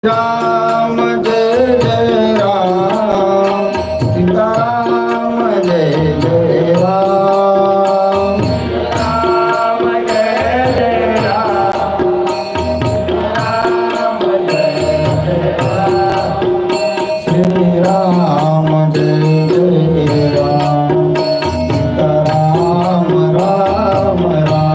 राम जय जय राम, सीताराम जय जय राम, राम जय जय राम, राम जय जय राम, श्री राम जय जय राम, सीताराम राम राम।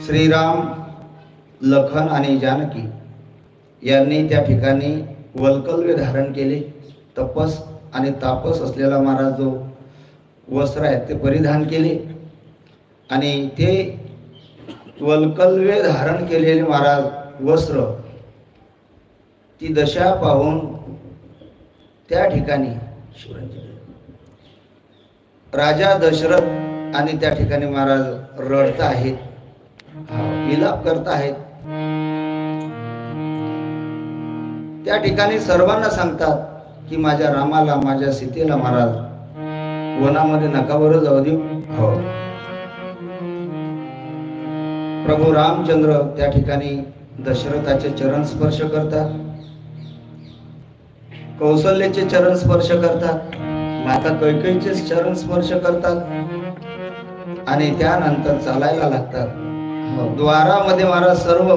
श्रीराम, लखन आणि जानकी यांनी त्या ठिकाणी वल्कल्य धारण केले. तपस आणि तापस असलेला महाराज जो वस्त्र आहेत ते परिधान केले आणि ते वल्कल्य धारण केलेले महाराज वस्त्र ती दशा पाहून त्या ठिकाणी राजा दशरथ आणि त्या ठिकाणी महाराज रडत आहेत, विलाप करत आहेत. त्या ठिकाणी सर्वांना सांगतात की माझ्या रामाला, माझ्या सीतेला महाराज वनामध्ये नका बरं जाऊ देऊ. हो, प्रभू रामचंद्र त्या ठिकाणी दशरथाचे चरण स्पर्श करतात, कौशल्याचे चरण स्पर्श करतात, माता कैकेयीचे चरण स्पर्श करतात आणि त्यानंतर चालायला लागतात. द्वारामध्ये महाराज सर्व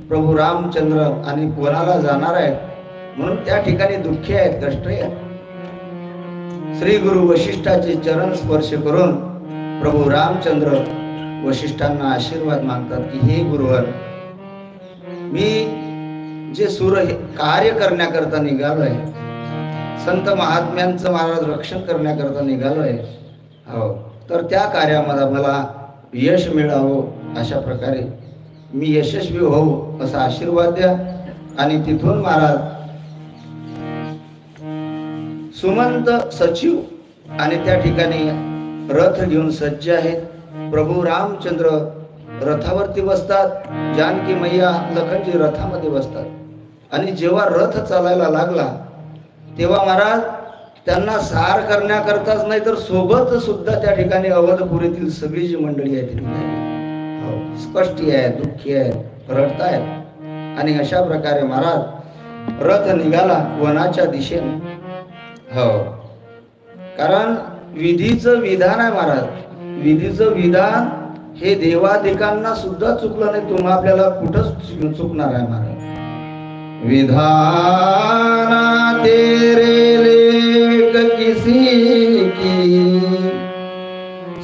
प्रभू रामचंद्र आणि वनाला जाणार आहेत म्हणून त्या ठिकाणी दुःखी आहेत, कष्ट आहेत. श्री गुरु वशिष्ठाचे चरण स्पर्श करून प्रभू रामचंद्र वशिष्ठांना आशीर्वाद मागतात की हे गुरुवर, मी जे सूर कार्य करण्याकरता निघालोय, संत महात्म्यांचं महाराज रक्षण करण्याकरता निघालोय, हो, तर त्या कार्यामध्ये मला यश मिळावं, अशा प्रकारे मी यशस्वी होऊ असा आशीर्वाद द्या. आणि तिथून महाराज सुमंत सचिव आणि त्या ठिकाणी रथ घेऊन सज्ज आहेत. प्रभू रामचंद्र रथावरती बसतात, जानकी मैया लखनजी रथामध्ये बसतात आणि जेव्हा रथ चालायला लागला तेव्हा महाराज त्यांना सार करण्याकरताच नाही तर सोबत सुद्धा त्या ठिकाणी अवधपुरीतील सगळी जी मंडळी आहे ती स्पष्टी आहे, दुःखी आहे, रडतायत. आणि अशा प्रकारे महाराज रथ निघाला वनाच्या दिशेने. हो, कारण विधीचं विधान आहे महाराज, विधीचं विधान हे देवादिकांना सुद्धा चुकलं नाही, तुम्हा आपल्याला कुठंच चुकणार आहे महाराज. विधाना तेरे लेख किसी की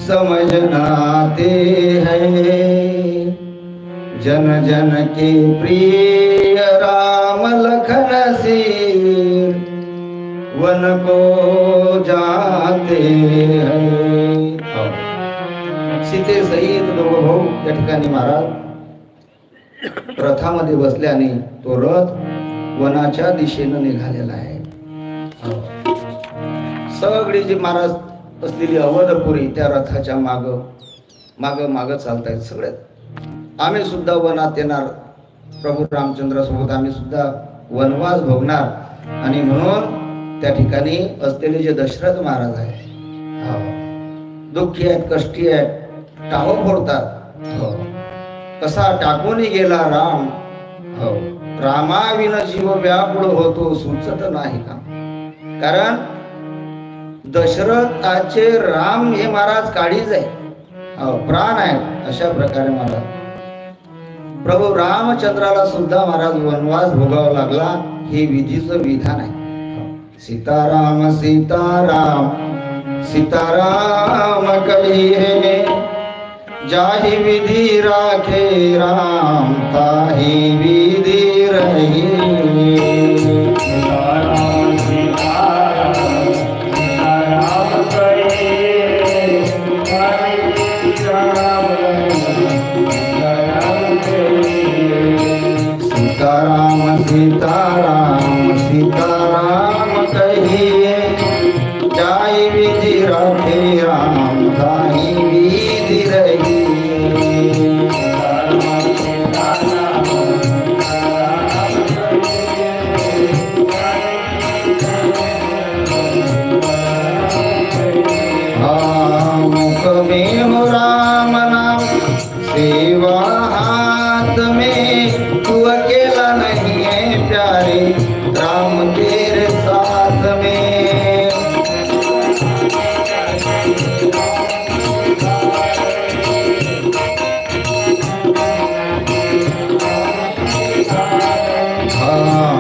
समझना आते हैं, जन जन के प्रिय राम लखन सीर वन को जाते हैं. सीते सहित दोघं भाऊ त्या ठिकाणी महाराज रथामध्ये बसले आणि तो रथ वनाच्या दिशेनं निघालेला आहे. सगळी जी महाराज असलेली अवधपुरी त्या रथाच्या माग माग माग चालतायत. सगळे आम्ही सुद्धा वनात येणार, प्रभू रामचंद्र सोबत आम्ही सुद्धा वनवास भोगणार. आणि म्हणून त्या ठिकाणी असलेले जे दशरथ महाराज आहे, दुःखी आहेत, कष्टी आहेत, टाहो फोडतात. कसा टाकून गेला राम, रामाविना जीव व्याकुळ होतो सुचत नाही का. कारण दशरथाचे राम हे महाराज काळीज आहे, प्राण आहेत. अशा प्रकारे महाराज प्रभू रामचंद्राला सुद्धा महाराज वनवास भोगावा लागला, हे विधीचं विधान आहे. सीताराम सीताराम सीताराम कहिए, जाहि विधि राखे राम ताहि विधि रही। सीताराम सीताराम सीताराम कहिए, जाहि विधि राखे राम ताहि विधि रही। मुख में हो राम नाम, सेवा हाथ में, तू अकेला नहीं है प्यारे, राम तेरे साथ में।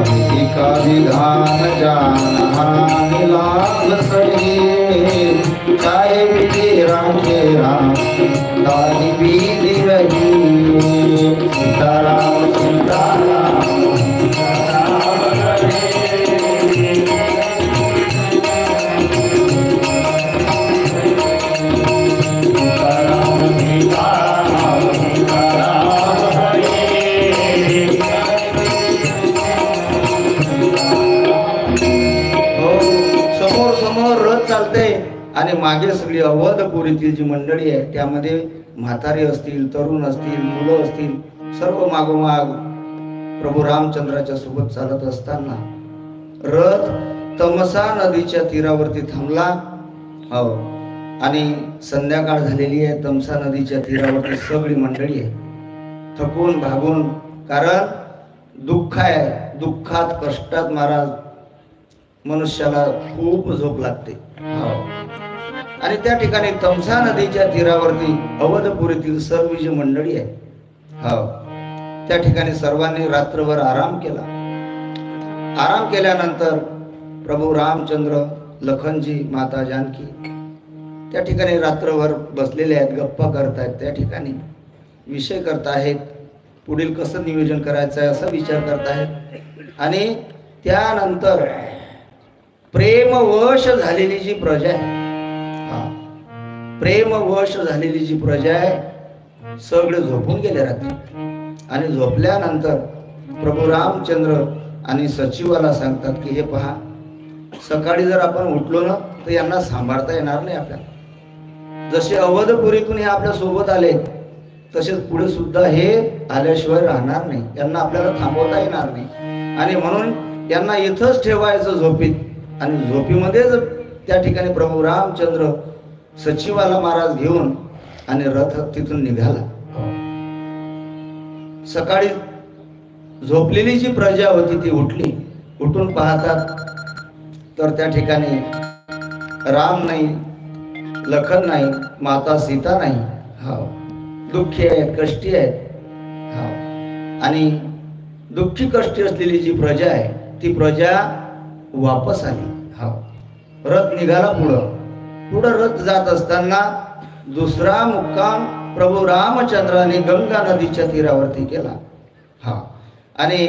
विधि का विधान जाना लाभ सही, चाहे विधि राखे राम ताहि विधि रही। सीताराम सीताराम चालते आणि मागे सगळी अवधपुरीतील जी मंडळी आहे त्यामध्ये म्हातारे असतील, तरुण असतील, मुलं असतील, सर्व मागोमाग प्रभू रामचंद्राच्या सोबत चालत असताना रथ तमसा नदीच्या तीरावरती थांबला. हो, आणि संध्याकाळ झालेली आहे. तमसा नदीच्या तीरावरती सगळी मंडळी आहे थकून भागून, कारण दुःख आहे. दुःखात कष्टात महाराज मनुष्याला खूप झोप लागते. आणि त्या ठिकाणी तमसा नदीच्या तीरावरती अवधपुरीतील सर्व जी मंडळी आहे, त्या ठिकाणी सर्वांनी रात्रभर आराम केला. आराम केल्यानंतर प्रभू रामचंद्र, लखनजी, माता जानकी त्या ठिकाणी रात्रभर बसलेले आहेत, गप्पा करतायत. त्या ठिकाणी विषय करतायत, पुढील कसं नियोजन करायचं आहे असा विचार करतायत. आणि त्यानंतर प्रेमवश झालेली जी प्रजा आहे, प्रेमवश झालेली जी प्रजा आहे सगळे झोपून गेले रात्री. आणि झोपल्यानंतर प्रभू रामचंद्र आणि सचिवाला सांगतात की हे पहा, सकाळी जर आपण उठलो ना तर यांना सांभाळता येणार नाही आपल्याला. जसे अवधपुरीतून हे आपल्या सोबत आले तसेच पुढे सुद्धा हे आल्याशिवाय राहणार नाही, यांना आपल्याला थांबवता येणार नाही. आणि म्हणून यांना इथंच ठेवायचं झोपीत. आणि झोपीमध्येच त्या ठिकाणी प्रभू रामचंद्र सचिवाला महाराज घेऊन आणि रथ तिथून निघाला. सकाळी झोपलेली जी प्रजा होती ती उठली. उठून पाहतात तर त्या ठिकाणी राम नाही, लखन नाही, माता सीता नाही. दुःखी आहेत, कष्टी आहेत. आणि दुःखी कष्टी असलेली जी प्रजा आहे ती प्रजा वापस आली. रथ निघाला पुढं रथ जात असताना दुसरा मुक्काम प्रभू रामचंद्राने गंगा नदीच्या तीरावरती केला. आणि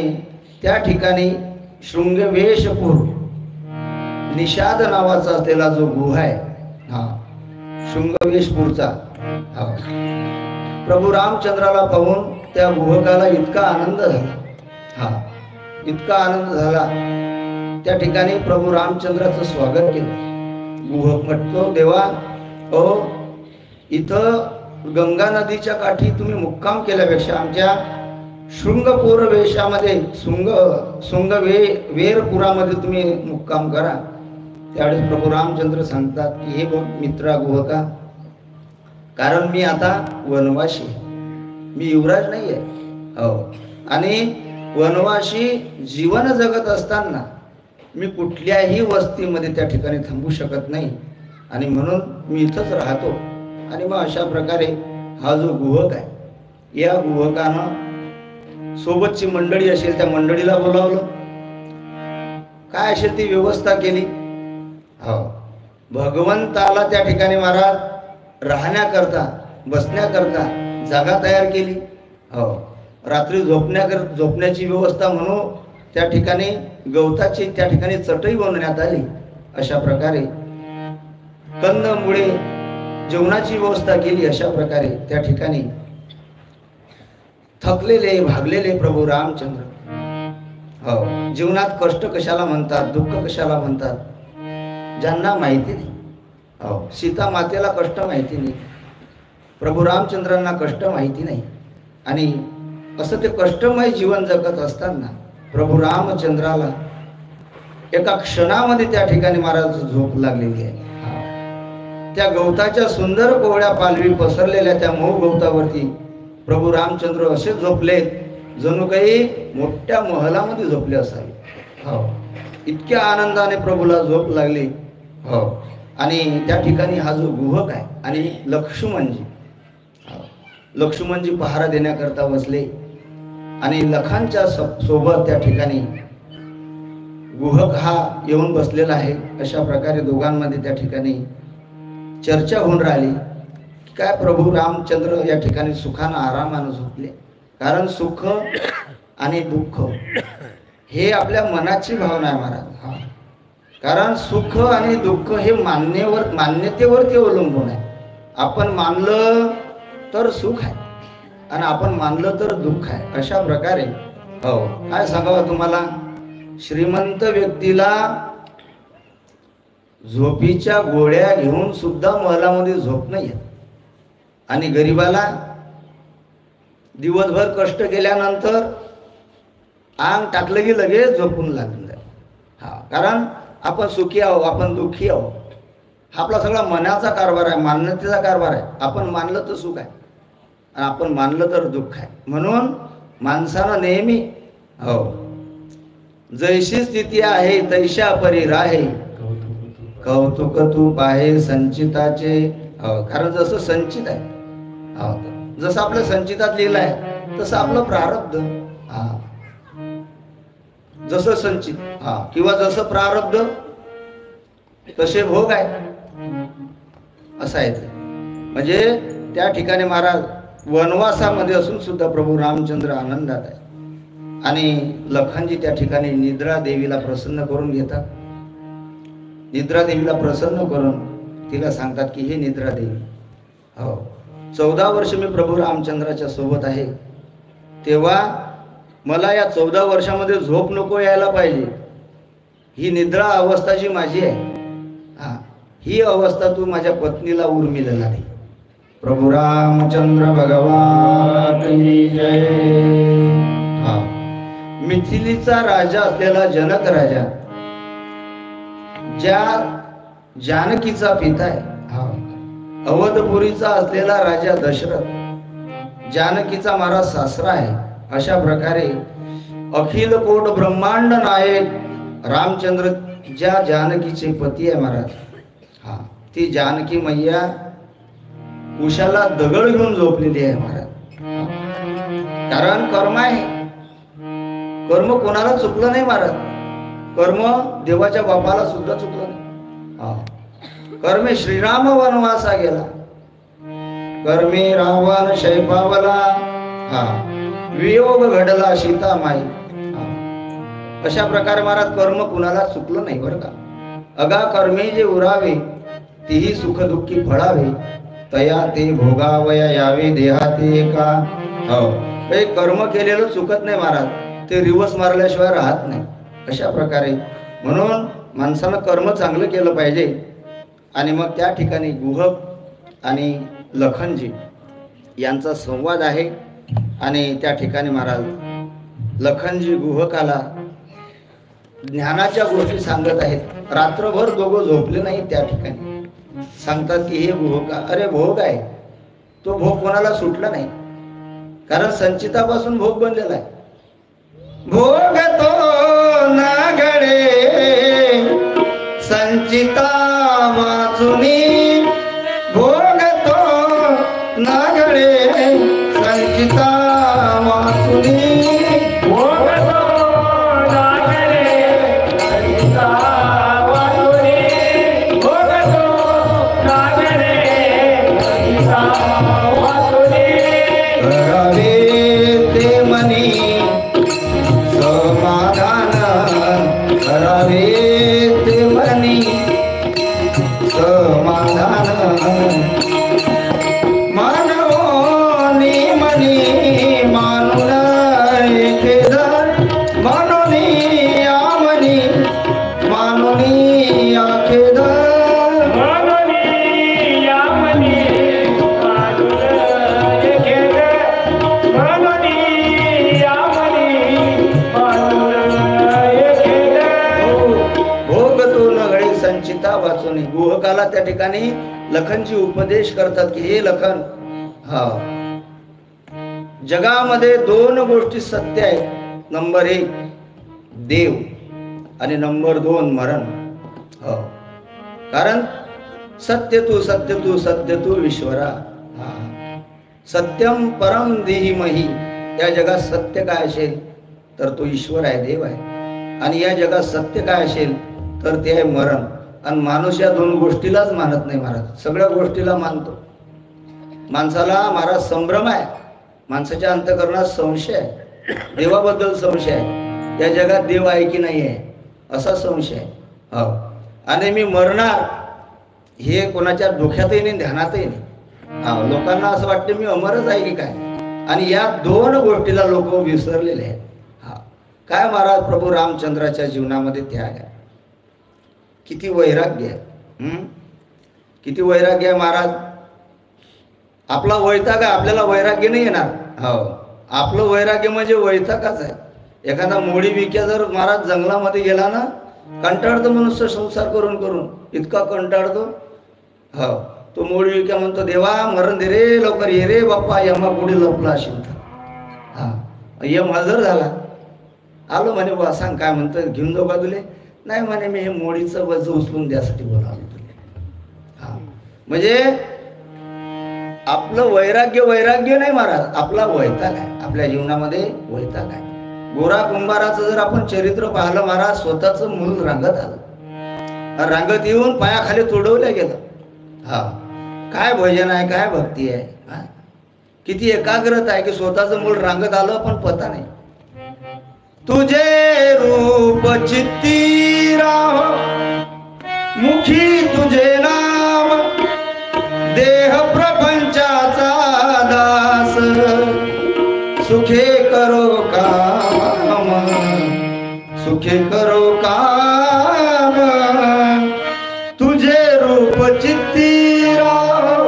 त्या ठिकाणी शृंगवेशपूर निषाद नावाचा असलेला जो गुहा आहे, शृंगवेशपूरचा, प्रभू रामचंद्राला पाहून त्या गुहकाला इतका आनंद झाला, इतका आनंद झाला. त्या ठिकाणी प्रभू रामचंद्राचं स्वागत केलं. गुहक म्हणतो, देवा इथं गंगा नदीच्या काठी तुम्ही मुक्काम केल्यापेक्षा आमच्या शृंगपूर वेशामध्ये वेरपुरामध्ये तुम्ही मुक्काम करा. त्यावेळेस प्रभू रामचंद्र सांगतात की हे बघ मित्रा गुहका, कारण मी आता वनवासी, मी युवराज नाहीये. आणि वनवासी जीवन जगत असताना मी कुठल्याही वस्तीमध्ये त्या ठिकाणी थांबू शकत नाही. आणि म्हणून मी इथंच राहतो. आणि मग अशा प्रकारे हा जो गुहक आहे, या गुहकानं सोबतची मंडळी असेल त्या मंडळीला बोलावलं, काय असेल ती व्यवस्था केली. भगवंताला त्या ठिकाणी महाराज राहण्याकरता बसण्याकरता जागा तयार केली. हो, रात्री झोपण्याची व्यवस्था म्हणून त्या ठिकाणी गवताची त्या ठिकाणी चटई बनवण्यात आली. अशा प्रकारे कंदमुळे जेवणाची व्यवस्था केली. अशा प्रकारे त्या ठिकाणी थकलेले भागलेले प्रभू रामचंद्र, हो, जीवनात कष्ट कशाला म्हणतात, दुःख कशाला म्हणतात, ज्यांना माहिती नाही. हो, सीता मातेला कष्ट माहिती नाही, प्रभू रामचंद्रांना कष्ट माहिती नाही. आणि असं ते कष्टमय जीवन जगत असताना प्रभू रामचंद्राला एका क्षणामध्ये त्या ठिकाणी महाराज झोप लागलेली आहे. त्या गवताच्या सुंदर कोवळ्या पालवी पसरलेल्या त्या मऊ गवतावरती प्रभू रामचंद्र असे झोपलेत जणू काही मोठ्या महलामध्ये झोपले असावे. हो, इतक्या आनंदाने प्रभूला झोप लागली. हो, आणि त्या ठिकाणी हा जो गुहक आहे आणि लक्ष्मणजी पहारा देण्याकरता बसले आणि लखांच्या सोबत त्या ठिकाणी गुहक हा येऊन बसलेला आहे. अशा प्रकारे दोघांमध्ये त्या ठिकाणी चर्चा होऊन राहिली. काय प्रभू रामचंद्र या ठिकाणी सुखानं आरामानं झोपले. कारण सुख आणि दुःख हे आपल्या मनाची भावना आहे महाराज. कारण सुख आणि दुःख हे मान्यतेवरती अवलंबून आहे. आपण मानलं तर सुख आहे आणि आपण मानलं तर दुःख आहे. अशा प्रकारे हो, काय सांगावं तुम्हाला, श्रीमंत व्यक्तीला झोपीच्या गोळ्या घेऊन सुद्धा महलामध्ये झोप नाही येत आणि गरीबाला दिवसभर कष्ट केल्यानंतर अंग टाकलं की लगेच झोपून लागून जाईल. कारण आपण सुखी आहोत, आपण दुःखी आहोत. हा आपला सगळा मनाचा कारभार आहे, मान्यतेचा कारभार आहे. आपण मानलं तर सुख आहे आणि आपण मानलं तर दुःख आहे. म्हणून माणसानं नेहमी हो, जैशी स्थिती आहे तैशा परी राहे, कौतुक तू पाहे संचिताचे. कारण जसं संचित आहे, जसं आपल्या संचितात लिहिलं आहे तसं आपलं प्रारब्ध. जसं संचित किंवा जसं प्रारब्ध तसे भोग आहे, असं आहे. म्हणजे त्या ठिकाणी महाराज वनवासामध्ये असून सुद्धा प्रभू रामचंद्र आनंदात आहे. आणि लखनजी त्या ठिकाणी निद्रा देवीला प्रसन्न करून घेतात. निद्रा देवीला प्रसन्न करून तिला सांगतात की हे निद्रा देवी, हो, 14 वर्ष मी प्रभू रामचंद्राच्या सोबत आहे, तेव्हा मला या 14 वर्षामध्ये झोप नको यायला पाहिजे. ही निद्रा अवस्था जी माझी आहे, ही अवस्था तू माझ्या पत्नीला उर्मिलेला दे. प्रभू रामचंद्र भगवान की जय. मिथिलीचा राजा असलेला जनक राजा, ज्या जानकीचा पिता आहे, अवधपुरीचा असलेला राजा दशरथ जानकीचा महाराज सासरा आहे. अशा प्रकारे अखिल कोट ब्रह्मांड नायक रामचंद्र ज्या जानकीचे पती आहे महाराज, ती जानकी मैया उशाला दगड घेऊन झोपलेली आहे महाराज. कारण कर्म आहे, कर्म कोणाला चुकलं नाही महाराज. कर्म देवाच्या बापाला सुद्धा चुकलं नाही. कर्मे श्रीराम वनवासा गेला, कर्मे रावण शैपावला, वियोग घडला सीता माई. अशा प्रकारे महाराज कर्म कुणाला चुकलं नाही बरं का. अगा कर्मे जे उरावे तीही सुख दुःखी फळावे, तया ते भोगावया यावे देहाते का. हो, कर्म केलेलं चुकत नाही महाराज, ते रिवर्स मारल्याशिवाय राहत नाही. अशा प्रकारे म्हणून माणसानं कर्म चांगलं केलं पाहिजे. आणि मग त्या ठिकाणी गुहक आणि लखनजी यांचा संवाद आहे. आणि त्या ठिकाणी महाराज लखनजी गुहकाला ज्ञानाच्या गोष्टी सांगत आहेत. रात्रभर दोघं झोपले नाही. त्या ठिकाणी सांगतात की हे गुहका, अरे भोग आहे, तो भोग कोणाला सुटला नाही. कारण संचितापासून भोग बनलेला आहे. भोग तो ना घडे संचिता वाचुनी, भोग तो ना घडे संचिता वाचुनी, भोग तो ना घडे संचिता वाचुनी, भोग तो ना घडे संचिता वाचून गुहकाला त्या ठिकाणी लखनजी उपदेश करतात की हे लखन, हा जगामध्ये दोन गोष्टी सत्य आहेत. नंबर 1 देव आणि नंबर 2 मरण. हो, कारण सत्य तू ईश्वरा. सत्यम परम धीमहि. या जगात सत्य काय असेल तर तो ईश्वर आहे, देव आहे. आणि या जगात सत्य काय असेल तर ते आहे मरण. आणि माणूस या दोन गोष्टीलाच मानत नाही महाराज, सगळ्या गोष्टीला मानतो. माणसाला महाराज संभ्रम आहे, माणसाच्या अंतःकरणात संशय आहे, देवाबद्दल संशय आहे, या जगात देव आहे की नाही आहे असा संशय आहे. हो, आणि मी मरणार हे कोणाच्या डोक्यातही नाही, ध्यानातही नाही. हा, लोकांना असं वाटतं मी अमरच आहे की काय. आणि या दोन गोष्टीला लोक विसरलेले आहेत. हा, काय महाराज प्रभू रामचंद्राच्या जीवनामध्ये त्याग आहे, किती वैराग्य आहे. किती वैराग्य आहे महाराज. आपला वैताग आहे, आपल्याला वैराग्य नाही येणार. हो, आपलं वैराग्य म्हणजे वैतागच आहे. एखादा मोडी विक्या जर महाराज जंगलामध्ये गेला ना, कंटाळतो मनुष्य संसार करून करून, इतका कंटाळतो. हो, तो मोडी विक्या म्हणतो देवा मरण दे रे, लवकर ये रे बाप्पा, यमा पुढे लपला असेल तर. हा, यम हजर झाला. आलो म्हणे बा, सांग काय म्हणतो, घेऊन जाऊ का तुले? नाही म्हणे, मी हे मोडीचं वज उचलून द्यासाठी बोलावलं तुले. हा, म्हणजे आपलं वैराग्य नाही महाराज, आपला वैताग आहे. आपल्या जीवनामध्ये वैताग आहे. गोरा कुंभाराचं जर आपण चरित्र पाहिलं महाराज, स्वतःच मूल रांगत आलं, रांगत येऊन पायाखाली तुडवलं गेलं. हा, काय भजन आहे, काय भक्ती आहे. हा, किती एकाग्रता आहे की स्वतःच मूल रांगत आलं पण पता नाही. तुझे रूप चित्ती राहो, मुखी तुझे नाम, देह प्रपंचाचा दास, सुखे करो काम, सुखे करो काम, तुझे रूप चित्ती राहो.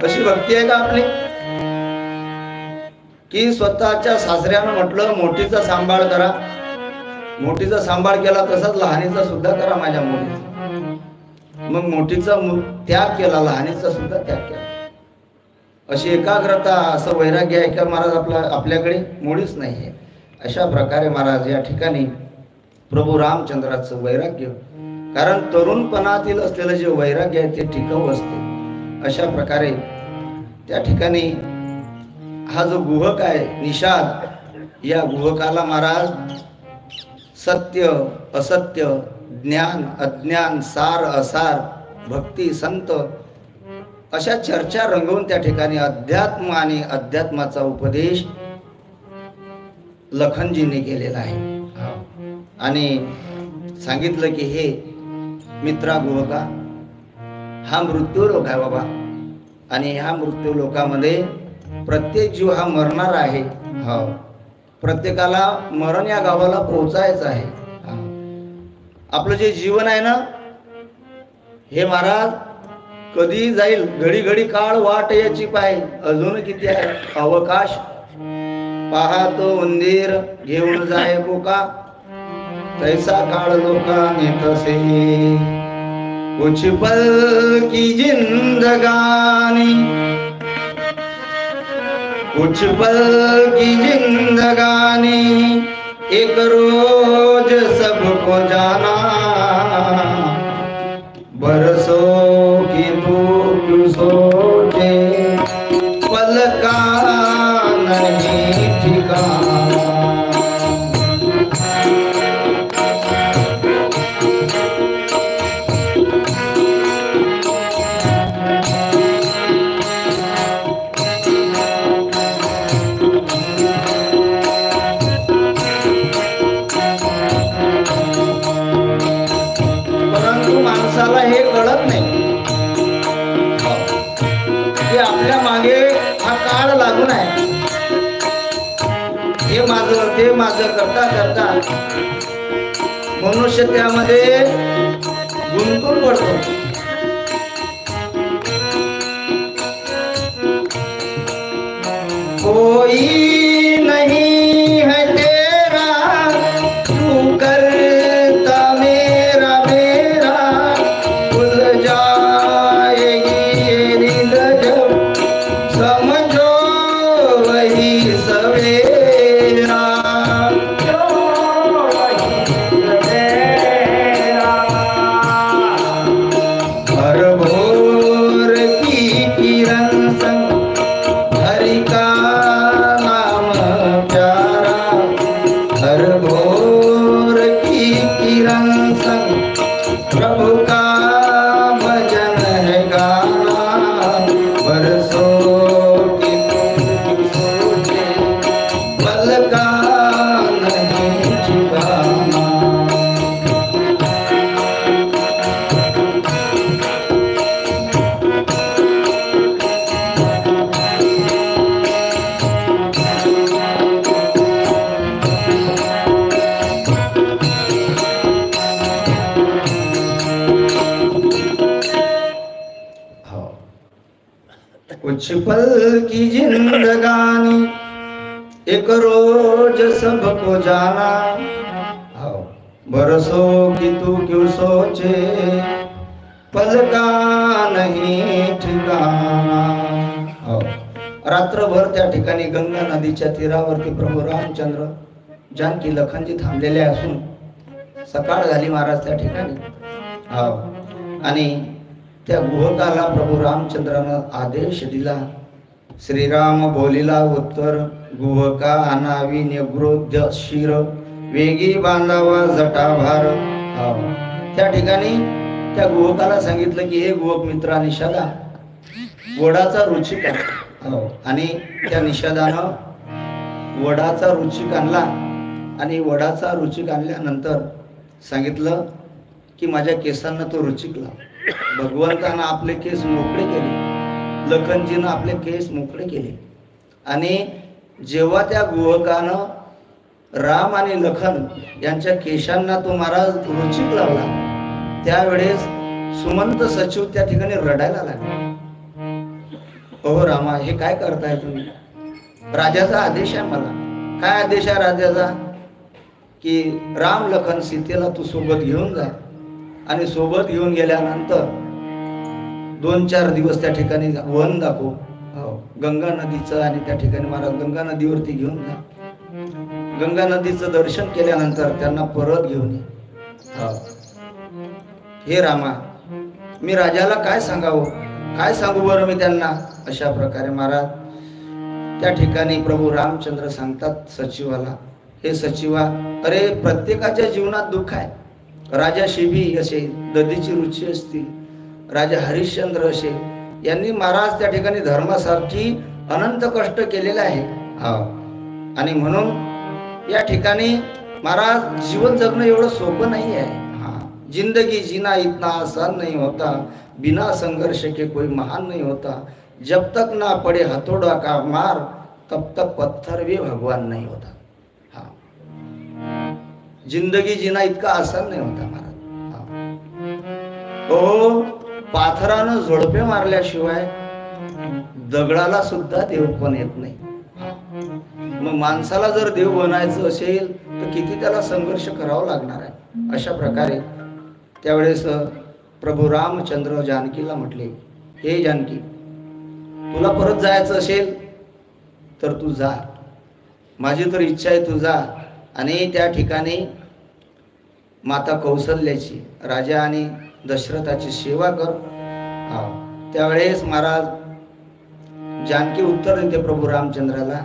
कशी भक्ती आहे का आपली, की स्वतःच्या सासऱ्यानं म्हटलं मोठीचा सांभाळ करा, मोठीचा सांभाळ केला तसाच लहानीचा सुद्धा करा माझ्या मुलीचा. मग मोठीचा त्याग केला, लहानीचा सुद्धा त्याग केला. अशी एकाग्रता, असं वैराग्य आहे का महाराज आपल्याकडे मुळीच नाही आहे. अशा प्रकारे महाराज या ठिकाणी प्रभू रामचंद्राचं वैराग्य, कारण तरुणपणातील असलेलं जे वैराग्य आहे ते टिकाऊ असते. अशा प्रकारे त्या ठिकाणी हा जो गुहक आहे निषाद, या गुहकाला महाराज सत्य असत्य, ज्ञान अज्ञान, सार असार, भक्ती संत अशा चर्चा रंगवून त्या ठिकाणी अध्यात्म आणि अध्यात्माचा उपदेश लखनजीने केलेला आहे. आणि सांगितलं की हे मित्रा गुहका, हा मृत्यू लोक आहे बाबा, आणि ह्या मृत्यू लोकामध्ये प्रत्येक जीव हा मरणार आहे. हो, प्रत्येकाला मरण या गावाला पोहोचायचं आहे. आपलं जे जीवन आहे ना हे महाराज कधी जाईल, घडी घडी काळ वाट याची पाय, अजून किती आहे अवकाश. पाहतो उंदीर घेऊन जाय बोका, तैसा काळ लोकांनी तसे, कुछ पल की जिंदगानी, कुछ पल की जिंदगानी, एक रोज सबको जाना, बरसों की तू क्यों सोचे, पल का नहीं ठिकाना. माणसाला हे कळत नाही की आपल्या मागे हा काळ लागून आहे. हे माझं ते माझं करता करता मनुष्य त्यामध्ये गुंतून पडतो. कोई नहीं है तेरा, तू करता मेरा मेरा, सवेरा भोर की किरण संग हरि का नाम प्यारा हर भोर की किरण संग प्रभु का भजन है गाना बरसों की तुम सोचे पल का नहीं ठिकाना। कुछ पल की जिंदगानी एक रोज सबको जाना बरसों की तू क्यों सोचे पल का नहीं ठिकाना। रात्रभर त्या ठिकाणी गंगा नदीच्या तीरावरती प्रभू रामचंद्र जानकी लखनजी थांबलेले असून सकाळ झाली महाराज त्या ठिकाणी आणि त्या गुहकाला प्रभू रामचंद्रानं आदेश दिला। श्रीराम बोलिला उत्तर गुहका आणावी निगृध्य शिर वेगी बांधावा जटाभार। त्या ठिकाणी त्या गुहकाला सांगितलं की हे गुहक मित्रा निषादा वडाचा रुचिक आणि त्या निषादानं वडाचा रुचिक आणला आणि वडाचा रुचिक आणल्यानंतर सांगितलं की माझ्या केसांना तो रुचिक लाव। भगवंतानं आपले केस मोकळे केले लखनजीनं आपले केस मोकळे केले आणि जेव्हा त्या गुहकानं राम आणि लखन यांच्या केशांना तो महाराज रुचिक लावला त्यावेळेस सुमंत सचिव त्या ठिकाणी रडायला लागले। हो रामा हे काय करताय तुम्ही राजाचा आदेश आहे मला। काय आदेश आहे राजाचा की राम लखन सीतेला तू सोबत घेऊन जा आणि सोबत घेऊन गेल्यानंतर 2-4 दिवस त्या ठिकाणी वन दाखव गंगा नदीचं आणि त्या ठिकाणी महाराज गंगा नदीवरती घेऊन जा। गंगा नदीचं दर्शन केल्यानंतर त्यांना परत घेऊन ये। हे रामा मी राजाला काय सांगावं काय सांगू बरं मी त्यांना। अशा प्रकारे महाराज त्या ठिकाणी प्रभू रामचंद्र सांगतात सचिवाला हे सचिवा अरे प्रत्येकाच्या जीवनात दुःख आहे। राजा शिबी असेल दधीची रुची असतील राजा हरिश्चंद्र असेल यांनी महाराज त्या ठिकाणी धर्मासाठी अनंत कष्ट केलेले आहे आणि म्हणून या ठिकाणी महाराज जीवन जगणं एवढं सोपं नाही आहे। जिंदगी जीना इतना आसान नहीं होता बिना संघर्ष के कोई महान नहीं होता जब तक ना पड़े हथौड़ा का मार तब तक पत्थर भी भगवान नहीं होता। जिंदगी जीना इतका आसान नाही होता महाराज। हो पाथरानं झोडपे मारल्याशिवाय दगडाला सुद्धा देव पण येत नाही। मग माणसाला जर देव बनायचं असेल तर किती त्याला संघर्ष करावा लागणार आहे। अशा प्रकारे त्यावेळेस प्रभू रामचंद्र जानकीला म्हटले हे जानकी तुला परत जायचं असेल तर तू जा माझी तर इच्छा आहे तू जा आणि त्या ठिकाणी माता कौशल्याची राजा आणि दशरथाची सेवा कर। त्यावेळेस महाराज जानकी उत्तर देते प्रभू रामचंद्राला।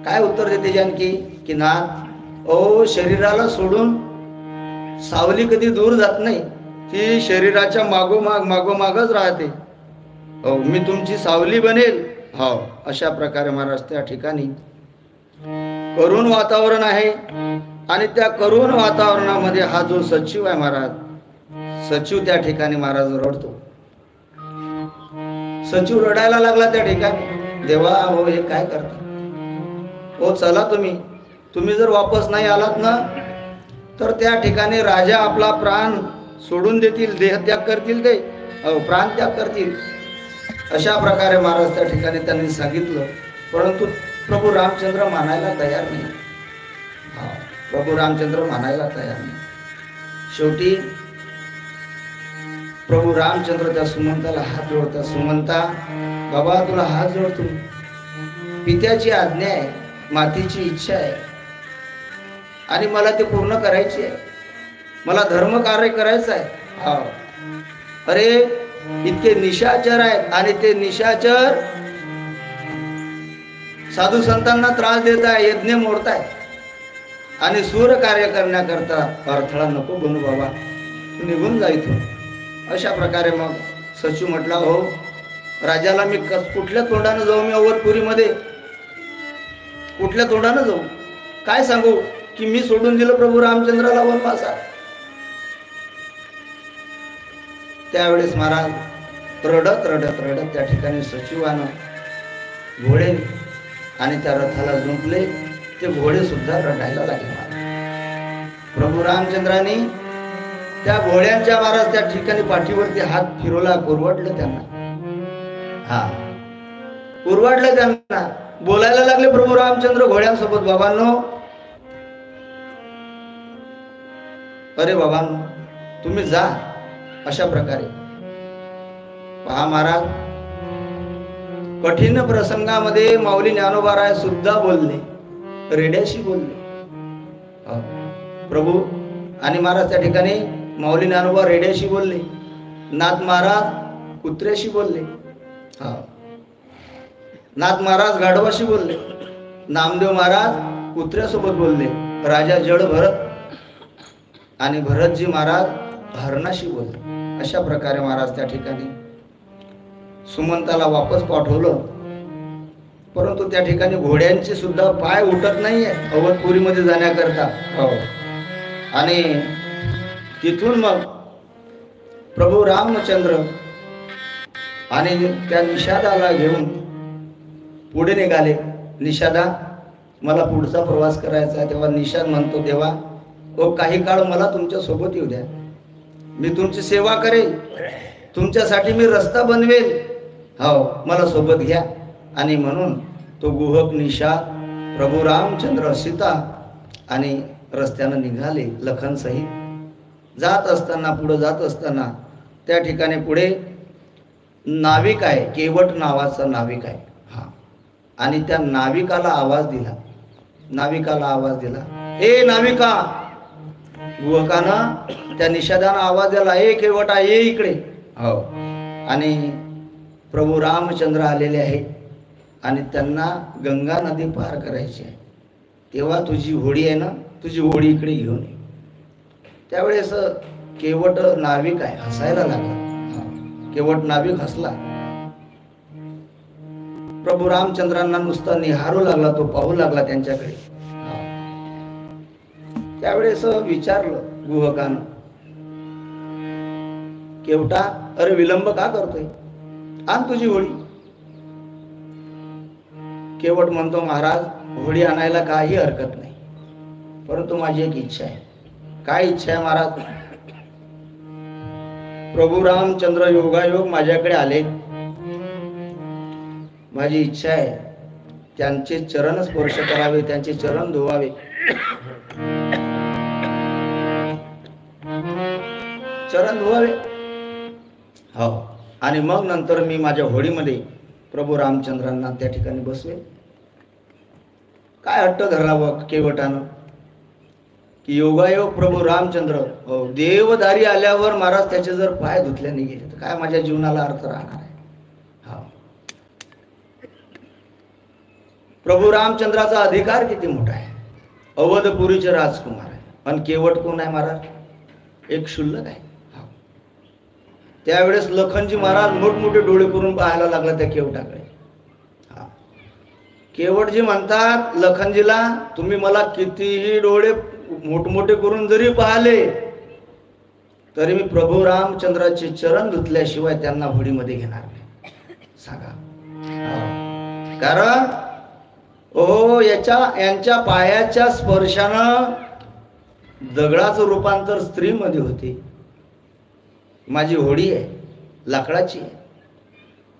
काय उत्तर देते जानकी की नाथ ओ शरीराला सोडून सावली कधी दूर जात नाही ती शरीराच्या मागोमागच राहते। मी तुमची सावली बनेल। अशा प्रकारे महाराज त्या ठिकाणी करुण वातावरण आहे आणि त्या करुण वातावरणामध्ये हा जो सचिव आहे महाराज सचिव त्या ठिकाणी महाराज रडतो। सचिव रडायला लागला त्या ठिकाणी। देवा हो हे काय करता हो चला तुम्ही जर वापस नाही आलात ना तर त्या ठिकाणी राजा आपला प्राण सोडून देतील देह त्याग करतील ते प्राण त्याग करतील। अशा प्रकारे महाराज त्या ठिकाणी त्यांनी सांगितलं परंतु प्रभू रामचंद्र मानायला तयार नाही। प्रभू रामचंद्र मानायला तयार नाही। शेवटी प्रभू रामचंद्र त्या सुमंताला हात जोडतात। सुमंता बाबा तुला हात जोडतो पित्याची आज्ञा आहे, मातीची इच्छा आहे आणि मला ते पूर्ण करायची आहे. मला धर्म कार्य करायचं आहे. हा, अरे इतके निशाचर आहेत आणि ते निशाचर साधू संतांना त्रास देत आहे, यज्ञ मोडताय आणि सूर कार्य करण्याकरता अडथळा नको बनू बाबा, निघून जा इथून. अशा प्रकारे मग सचिव म्हटला, हो राजाला मी कुठल्या तोंडानं जाऊ, मी अवधपुरीमध्ये कुठल्या तोंडानं जाऊ, काय सांगू की मी सोडून दिलं प्रभू रामचंद्राला वनवासात. त्यावेळेस महाराज रडत रडत रडत त्या ठिकाणी सचिवानं घोडे आणि त्या रथाला जुंपले. ते घोडे सुद्धा रडायला लागले. प्रभू रामचंद्रांनी त्या घोड्यांच्या महाराज त्या ठिकाणी पाठीवरती हात फिरवला, कुरवडलं त्यांना. हा, कुरवडलं त्यांना. बोलायला लागले प्रभू रामचंद्र घोड्यांसोबत, बाबांनो, अरे बाबांनो तुम्ही जा. अशा प्रकारे पहा महाराज, कठीण प्रसंगामध्ये माऊली ज्ञानोबा सुद्धा बोलले, रेड्याशी बोलले. प्रभू आणि महाराज त्या ठिकाणी माऊली ज्ञानोबा रेड्याशी बोलले, नाथ महाराज कुत्र्याशी बोलले, हा, नाथ महाराज गाढवाशी बोलले, नामदेव महाराज कुत्र्यासोबत बोलले, राजा जड भरत आणि भरतजी महाराज हरणाशी बोलले. अशा प्रकारे महाराज त्या ठिकाणी सुमंताला वापस पाठवलं. परंतु त्या ठिकाणी घोड्यांचे सुद्धा पाय उठत नाहीये अवधपुरीमध्ये जाण्याकरता. हो, आणि तिथून मग प्रभू रामचंद्र आणि त्या निषादाला घेऊन पुढे निघाले. निषादा, मला पुढचा प्रवास करायचा आहे. तेव्हा निषाद म्हणतो, देवा ओ काही काळ मला तुमच्या सोबत येऊ द्या, मी तुमची सेवा करेल, तुमच्यासाठी मी रस्ता बनवेल, हो मला सोबत घ्या. आणि म्हणून तो गुहक निषाद प्रभू रामचंद्र सीता आणि रस्त्यानं निघाले लखन सहित. जात असताना पुढे जात असताना त्या ठिकाणी पुढे नाविक आहे, केवट नावाचा नाविक आहे. हा, आणि त्या नाविकाला आवाज दिला, नाविकाला आवाज दिला, ए नाविका. गुहकानं त्या निषादानं आवाज दिला, ए केवटा ये इकडे. हो, आणि प्रभू रामचंद्र आलेले आहेत आणि त्यांना गंगा नदी पार करायची आहे. तेव्हा तुझी होडी आहे ना, तुझी होडी इकडे घेऊन ये. त्यावेळेस केवट नाविक आहे हसायला लागला. केवट नाविक हसला. प्रभू रामचंद्रांना नुसता निहारू लागला, तो पाहू लागला त्यांच्याकडे. त्यावेळेस विचारलं गुहकानं, केवटा अरे विलंब का करतोय, आण तुझी होडी. केवट म्हणतो, महाराज होडी आणायला काही हरकत नाही, परंतु माझी एक इच्छा आहे. काय इच्छा आहे महाराज? प्रभू रामचंद्र योगायोग माझ्याकडे आले, माझी इच्छा आहे त्यांचे चरण स्पर्श करावे, त्यांचे चरण धुवावे. चरण धुवावे, हो, आणि मग नंतर मी माझ्या होडीमध्ये प्रभू रामचंद्रांना त्या ठिकाणी बसवे. काय हट्ट धरावं केवटानं की योगायोग प्रभू रामचंद्र देवदारी आल्यावर महाराज त्याचे जर पाय धुतल्याने गेले तर काय माझ्या जीवनाला अर्थ राहणार आहे. हा, प्रभू रामचंद्राचा अधिकार किती मोठा आहे. अवधपुरीचे राजकुमार आहे. पण केवट कोण आहे महाराज? एक क्षुल्लक आहे. त्यावेळेस लखनजी महाराज मोठमोठे डोळे करून पाहायला लागला त्या केवटाकडे. केवटजी म्हणतात लखनजीला, तुम्ही मला कितीही डोळे मोठमोठे करून जरी पाहिले तरी मी प्रभू रामचंद्राचे चरण धुतल्याशिवाय त्यांना होडीमध्ये घेणार नाही. सांगा, कारण यांच्या पायाच्या स्पर्शानं दगडाचं रूपांतर स्त्रीमध्ये होते. माझी होडी आहे, लाकडाची आहे.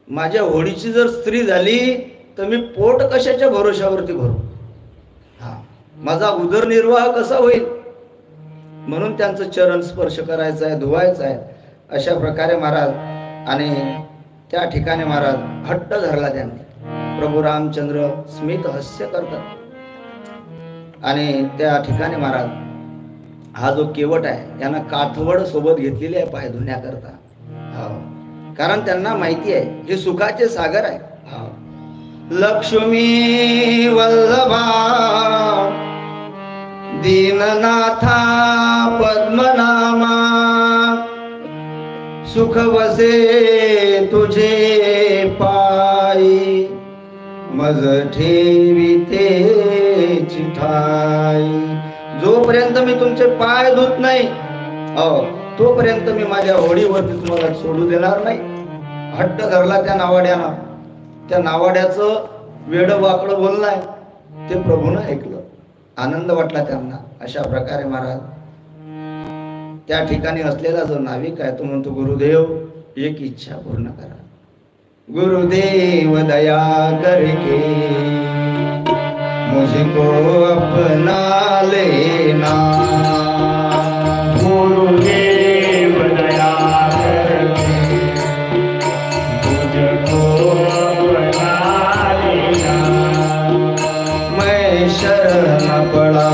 माझ्या होडीची जर स्त्री झाली तर मी पोट कशाच्या भरोशावरती भरू? हा, माझा उदरनिर्वाह कसा होईल? म्हणून त्यांचं चरण स्पर्श करायचा आहे, धुवायचं आहे. अशा प्रकारे महाराज आणि त्या ठिकाणी महाराज हट्ट धरला त्यांनी. प्रभू रामचंद्र स्मित हास्य करतात आणि त्या ठिकाणी महाराज हा जो केवट आहे यांना काठवड सोबत घेतलेली आहे पाय धुण्याकरता. कारण त्यांना माहिती आहे हे सुखाचे सागर आहे. लक्ष्मी वल्लभा दीननाथा पद्मनामा सुख वसे तुझे पायी मज ठेविते चिठाई. जोपर्यंत मी तुमचे पाय धुत नाही तोपर्यंत मी माझ्या होडीवरती तुम्हाला सोडू देणार नाही. हट्ट धरला त्या नावाड्यानं. त्या नावाड्याचं वेड वाकडं बोलणं आहे ते प्रभूनं ऐकलं. आनंद वाटला त्यांना. अशा प्रकारे महाराज त्या ठिकाणी असलेला जो नाविक आहे तो म्हणतो गुरुदेव एक इच्छा पूर्ण करा. गुरुदेव दया करके मुझको अपना लेना. गुरुदेव दया करके मुझको अपना लेना. मैं शरण पड़ा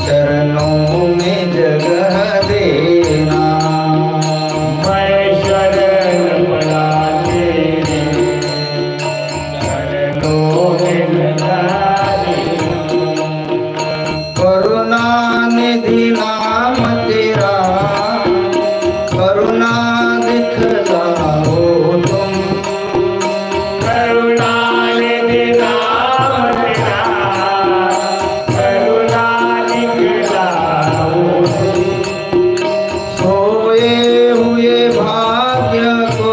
चरणों में जगह देना. मैं शरण पड़ा तेरे चरणों में जगह देना. करुणा निधि नाम तेरा करुणा दिखलाओ तुम. करुणा निधि नाम तेरा करुणा दिखलाओ तुम. सोए हुए भाग्य को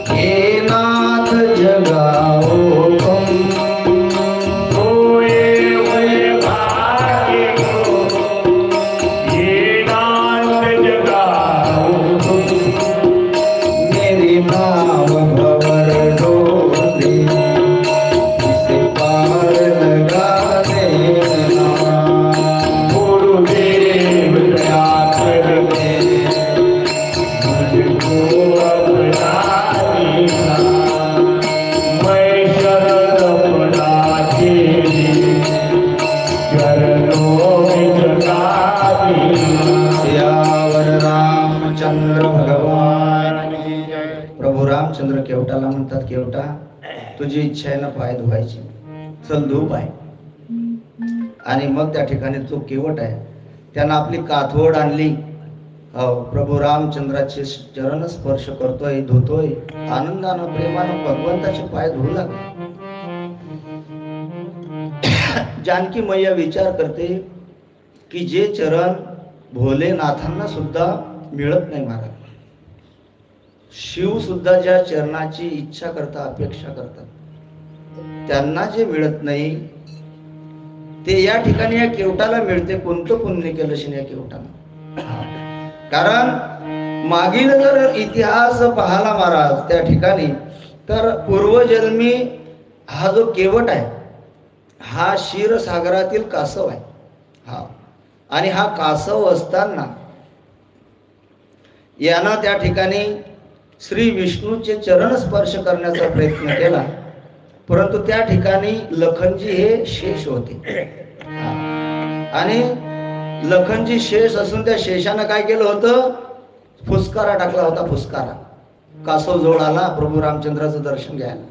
हे नाथ जगाओ तुम. सोए हुए भाग्य को ये नाथ जगाओ तुम. मेरी नाव भंवर डोली इसे पार लगा देना. गुरुदेव दया करके मुझको अपना लेना. मैं शरण पड़ा तेरे चरणों में जगा देना. सियावर रामचंद्र भगवान की जय. प्रभू रामचंद्र केवटाला म्हणतात केवटा तुझी इच्छा आहे ना पाय धुवायची चल धु पाय. आणि मग त्या ठिकाणी जो केवट आहे त्यानं आपली काथवड आणली. प्रभू रामचंद्राचे चरण स्पर्श करतोय धुतोय आनंदानं प्रेमानं भगवंताचे पाय धुवू लागले. जानकी मैया विचार करते की जे चरण भोलेनाथांना सुद्धा मिळत नाही महाराज. शिव सुद्धा ज्या चरणाची इच्छा करतात अपेक्षा करतात त्यांना जे मिळत नाही ते या ठिकाणी या केवटाला मिळते. कोणतं पुण्य केलं शिन या केवटानं. कारण मागील जर इतिहास पाहला महाराज त्या ठिकाणी तर पूर्वजन्मी हा जो केवट आहे हा क्षीरसागरातील कासव आहे. आणि हा कासव असताना यानं त्या ठिकाणी श्री विष्णूचे चरण स्पर्श करण्याचा प्रयत्न केला परंतु त्या ठिकाणी लखनजी हे शेष होते. आणि लखनजी शेष असून त्या शेषानं काय केलं होतं फुसकारा टाकला होता. फुसकारा कासव जवळ आला प्रभू रामचंद्राचं दर्शन घ्यायला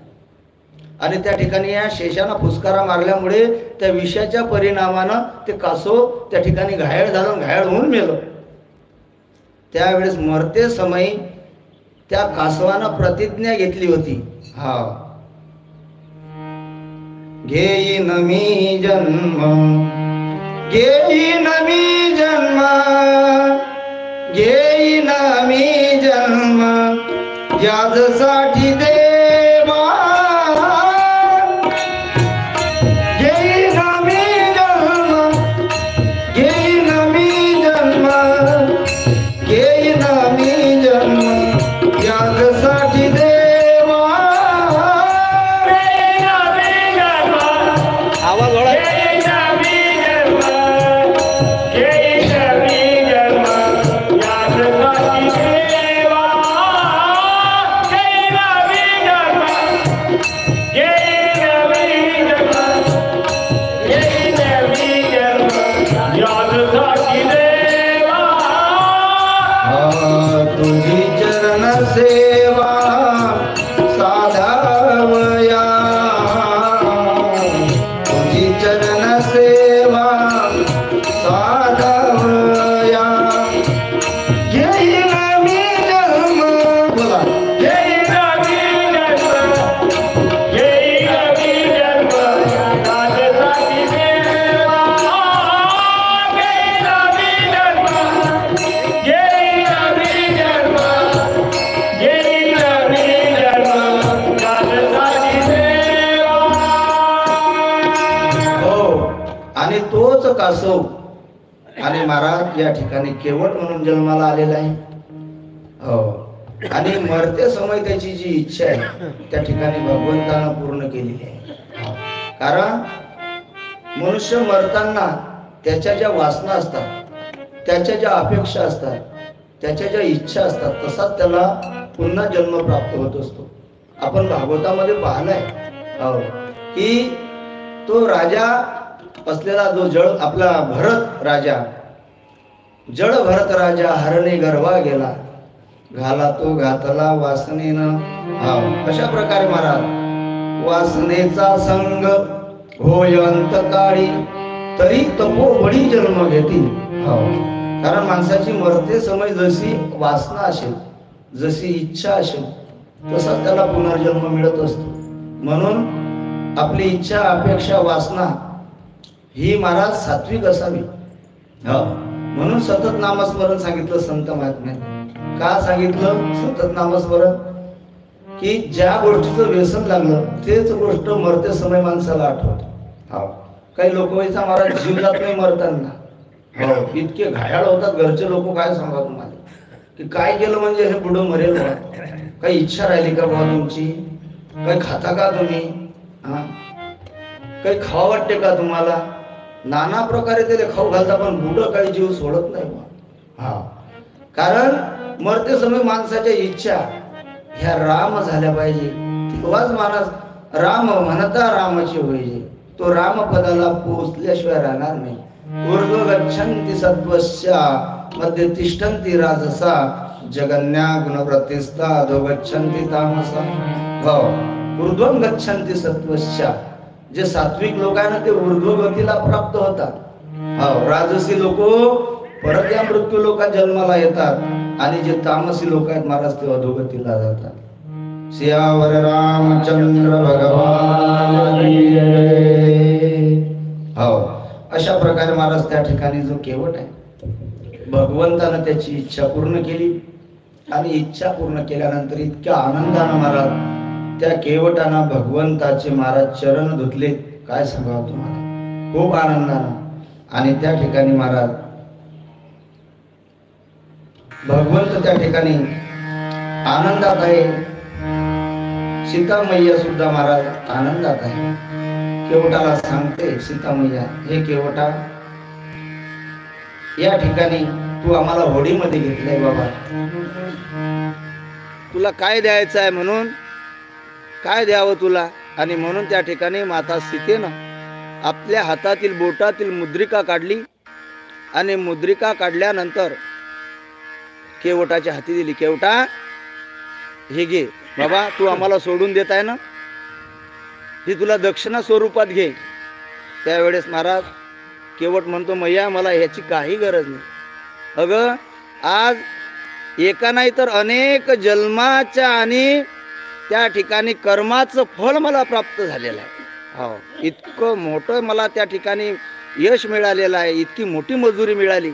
आणि त्या ठिकाणी या शेषानं फुसकारा मारल्यामुळे त्या विषाच्या परिणामानं ते कासव त्या ठिकाणी घायल झालं. घायल होऊन मेलं. त्यावेळेस मरते समयी त्या कासवानं प्रतिज्ञा घेतली होती घेईन मी जन्म घेईन मी जन्म घेईन मी जन्म यासाठी देवा घेईन मी जन्म घेईन मी जन्म घेईन मी जन्म यासाठी देवा. आवाज ओळख. Yeah. कासव आणि महाराज या ठिकाणी केवट म्हणून जन्माला आलेला आहे. हो. आणि मरते समय त्याची जी इच्छा आहे त्या ठिकाणी भगवंतानं पूर्ण केलेली आहे. कारण मनुष्य मरताना त्याच्या ज्या वासना असतात, त्याच्या ज्या अपेक्षा असतात, त्याच्या ज्या इच्छा असतात, तसाच त्याला पुन्हा जन्म प्राप्त होत असतो. आपण भागवतामध्ये पाहिलंय की तो राजा असलेला जो जळ आपला भरत राजा, जळ भरत राजा हरणे गर्वा गेला, घाला तो घातला वासनेनं. अशा प्रकारे महाराज वासनेचा संग होय अंतकाळी तरी तपोबळी जन्म घेतील. कारण माणसाची मरते समय जशी वासना असेल, जशी इच्छा असेल, तसाच त्याला पुनर्जन्म मिळत असतो. म्हणून आपली इच्छा अपेक्षा वासना ही महाराज सात्विक असावी. म्हणून सतत नामस्मरण सांगितलं संत महात्म्याने. का सांगितलं सतत नामस्मरण? की ज्या गोष्टीचं व्यसन लागलं तेच गोष्ट मरते समय माणसाला आठवते. काही लोक व्हायचा महाराज जीव जात नाही मरताना. इतके घायाळ होतात घरचे लोक. काय सांगा तुम्हाला की काय केलं म्हणजे हे बुडं मरेल बा. काही इच्छा राहिली का बाबा तुमची? काही खाता का तुम्ही? काही खावा वाटते का तुम्हाला? नाना प्रकारे त्याला खाऊ घालता, पण बुडं काही जीव सोडत नाही बा. कारण मरते समय माणसाच्या इच्छा ह्या राम झाल्या पाहिजे. तेव्हाच माणूस राम म्हणता रामाची होईजे. तो राम पदाला पोचल्याशिवाय राहणार नाही. ऊर्ध्व गच्छन्ति सत्वस्य मध्ये तिष्ठन्ति राजसा जगन्या गुणप्रतिष्ठा अधो गच्छन्ति तामसा. ऊर्ध्वं गच्छन्ति सत्वस्य. जे सात्विक लोक आहे ना ते ऊर्ध्व गतीला प्राप्त होतात. राजसी लोक परत या मृत्यू लोकात जन्माला येतात आणि जे तामसी लोक आहेत महाराज ते अधोगतीला जातात. सियावर रामचंद्र भगवान की जय. अशा प्रकारे महाराज त्या ठिकाणी जो केवट आहे भगवंतानं त्याची इच्छा पूर्ण केली आणि इच्छा पूर्ण केल्यानंतर इतक्या आनंदानं महाराज त्या केवटानं भगवंताचे महाराज चरण धुतले. काय सांगावं तुम्हाला, खूप आनंदानं. आणि त्या ठिकाणी महाराज भगवंत त्या ठिकाणी आनंदात आहे. सीता मैया सुद्धा महाराज आनंदात आहे. केवटाला सांगते सीता मैया, हे केवटा या ठिकाणी तू आम्हाला होडीमध्ये घेतलंय बाबा, तुला काय द्यायचं आहे म्हणून काय द्यावं तुला. आणि म्हणून त्या ठिकाणी माता सीतेनं आपल्या हातातील बोटातील मुद्रिका काढली आणि मुद्रिका काढल्यानंतर केवटाच्या हाती दिली. केवटा हे घे बाबा, तू आम्हाला सोडून देत आहे ना, ही तुला दक्षिणा स्वरूपात घे. त्यावेळेस महाराज केवट म्हणतो, मैया मला ह्याची काही गरज नाही. अगं आज एका नाही तर अनेक जन्माच्या आणि त्या ठिकाणी कर्माचं फळ मला प्राप्त झालेलं आहे. इतकं मोठं मला त्या ठिकाणी यश मिळालेलं आहे, इतकी मोठी मजुरी मिळाली.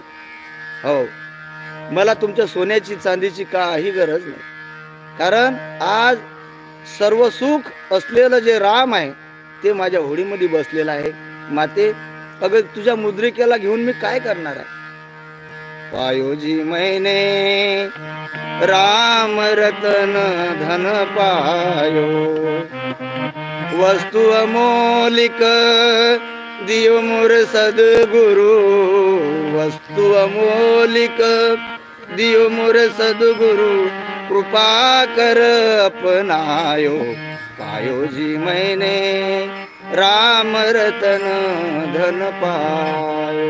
मला तुमच्या सोन्याची चांदीची काही गरज नाही. कारण आज सर्व सुख असलेलं जे राम आहे ते माझ्या होडीमध्ये बसलेलं आहे. माते अगं तुझ्या मुद्रिकेला घेऊन मी काय करणार आहे. पायोजी मैने राम रतन धन पायो, वस्तु अमोलिक दियो मोर सद्गुरु, वस्तु अमोलिक दियो मोर सद्गुरु, कृपा कर अपनायो. पायोजी मैने राम रतन धन पायो.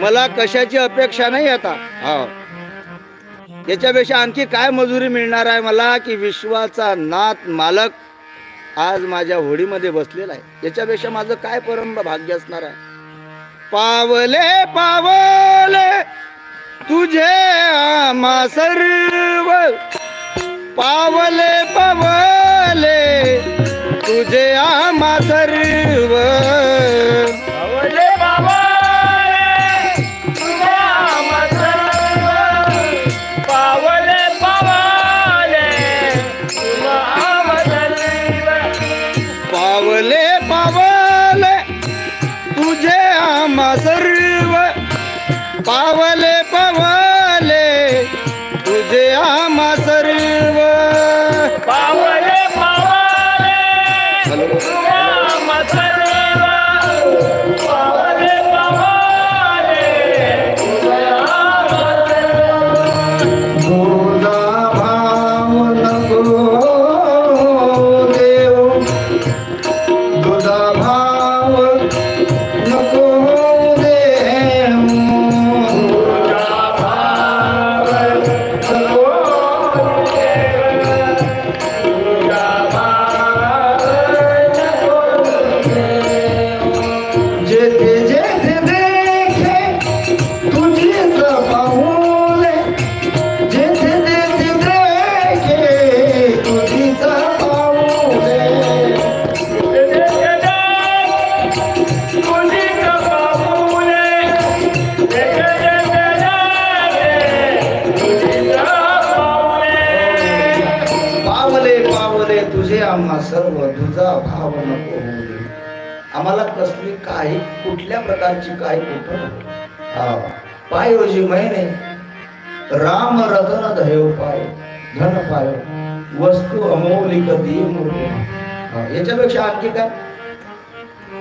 मला कशाची अपेक्षा नाही आता. याच्यापेक्षा आणखी काय मजुरी मिळणार आहे मला, की विश्वाचा नाथ मालक आज माझ्या होडीमध्ये बसलेला आहे. याच्यापेक्षा माझं काय परम भाग्य असणार आहे. पावले पावले तुझे आम्हा सर्व, पावले पावले तुझे आम्हा सर्व, पावले पावले तुझे आम्हा सर्व, पावले पावले तुझे आम्हा सर्व, पावले पावले तुझे राम सर्व पावले पावले राम तुझा भाव नको देव, तुझा भाव नको देव, तुझा भाव नको देव, तुझा भाव नको देव. जेथे जेथे देखे तुझीच पाऊले, जेथे जेथे देखे तुझीच पाऊले, पावले पावले तुझे आम्हा सर्व, तुझा भाव नको होऊ दे. आम्हाला कसली काही कुठल्या प्रकारची काही कुठं पायोजी महिने राम रतन धयो पाय धन पाय वस्तू अमौलिक देव मूर्ती. याच्यापेक्षा आणखी काय?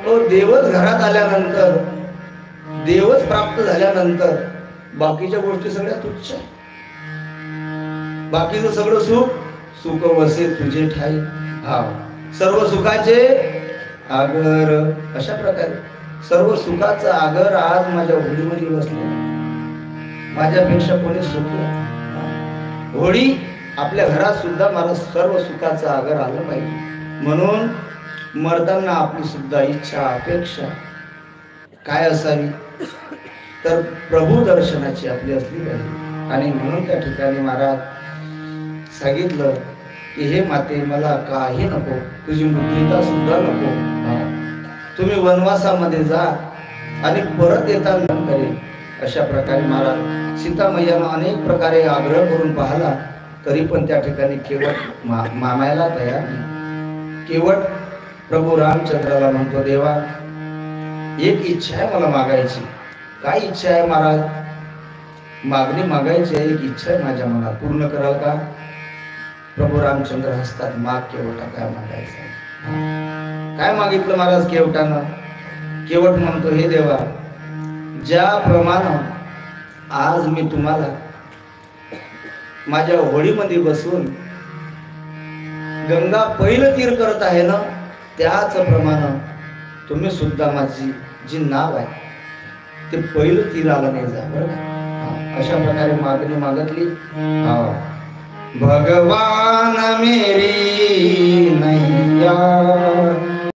तो देवच घरात आल्यानंतर, देवच प्राप्त झाल्यानंतर बाकीच्या गोष्टी सगळ्या तुच्छ आहे. बाकीचं सगळं सुख सुख वसे तुझे ठाई. सर्व सुखाचे आगर. अशा प्रकारे सर्व सुखाचा आगर आज माझ्या होळीमध्ये बसले. माझ्यापेक्षा कोणी सुख नाही. होळी आपल्या घरात सुद्धा मला सर्व सुखाचा आगर आलं पाहिजे. म्हणून मर्दांना आपली सुद्धा इच्छा अपेक्षा काय असावी तर प्रभू दर्शनाची आपली असली पाहिजे. आणि म्हणून त्या ठिकाणी महाराज सांगितलं की हे माते मला काही नको, तुझी मुद्रिका सुद्धा नको. तुम्ही वनवासामध्ये जा आणि परत येताना करेल. अशा प्रकारे महाराज सीतामय्यानं अनेक प्रकारे आग्रह करून पाहला तरी पण त्या ठिकाणी केवळ मामायला तयार नाही. केवळ प्रभू रामचंद्राला म्हणतो देवा एक इच्छा आहे मला मागायची. काय इच्छा आहे महाराज? मागणी मागायची आहे, एक इच्छा आहे माझ्या मनात, पूर्ण कराल का? प्रभू रामचंद्र हसतात. माग केवटा. काय मागायचं? काय मागितलं महाराज केवटानं? केवट म्हणतो हे देवा ज्याप्रमाणे आज मी तुम्हाला माझ्या होळीमध्ये बसून गंगा पैल तीर करत आहे ना, त्याच प्रमाणे तुम्ही सुद्धा माझी जी नाव आहे ते पैल तीराला नाही जा बरं का. अशा प्रकारे मागणी मागितली. भगवान मेरी नैया